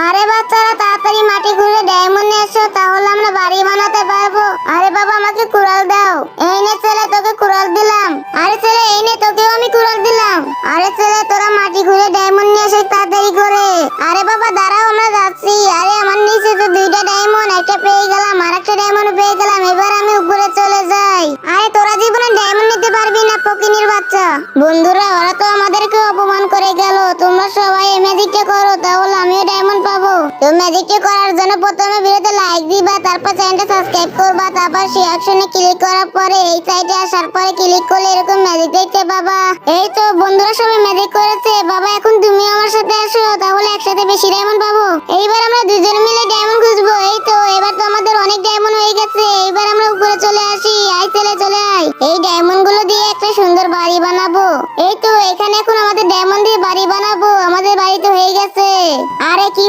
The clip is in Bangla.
আরে বাচ্চারা তাড়াতাড়ি মাটি খুঁড়ে ডায়মন্ড নিয়ে এসো, তাহলে আমরা বাড়ি বানাতে পারবো। আরে বাবা আমাকে কুড়াল দাও। এই নে ছেলে, তোকে কুড়াল দিলাম। আরে ছেলে এই নে, তোকেও আমি কুড়াল দিলাম। আরে ছেলে তোরা মাটি খুঁড়ে ডায়মন্ড নিয়ে এসে তাড়াতাড়ি করে। আরে বাবা দাঁড়াও, আমরা যাচ্ছি। আরে আমার নিচে তো দুইটা ডায়মন্ড, একটা পেয়ে গেলাম, আরেকটা ডায়মন্ড পেয়ে গেলাম। এবার আমি উপরে চলে যাই। আরে তোরা জীবনে ডায়মন্ড নিতে পারবি না, ফকিনীর বাচ্চা। বন্ধুরা ওরা তো আমাদেরকে অপমান করে গেল। তোমরা সবাই এই ম্যাজিকটা করো, তাহলে আমিও ডায়মন্ড পাবো। তো ম্যাজিকটা করার জন্য প্রথমে ভিডিওতে লাইক দিবা, তারপর চ্যানেলটা সাবস্ক্রাইব করবা, তারপর সেই অপশনে ক্লিক করার পরে এই সাইডে আসার পরে ক্লিক করলে এরকম ম্যাজিক দেখতে পাবা। এই তো বন্ধুরা সবাই ম্যাজিক করেছে। বাবা এখন তুমি আমার সাথে আসো, তাহলে একসাথে বেশি ডায়মন্ড পাবো। এইবার আমরা দুজন মিলে ডায়মন্ড খুঁজবো। এই তো এবার তো আমাদের অনেক ডায়মন্ড হয়ে গেছে। এইবার আমরা উপরে চলে আসি। আয় ছেলে চলে আয়। এই ডায়মন্ড গুলো দিয়ে একটা সুন্দর বাড়ি বানাবো। এই তো এখানে এখন আমাদের ডায়মন্ড দিয়ে বাড়ি বানাবো। আমাদের বাড়ি তো হয়ে গেছে। আরে কি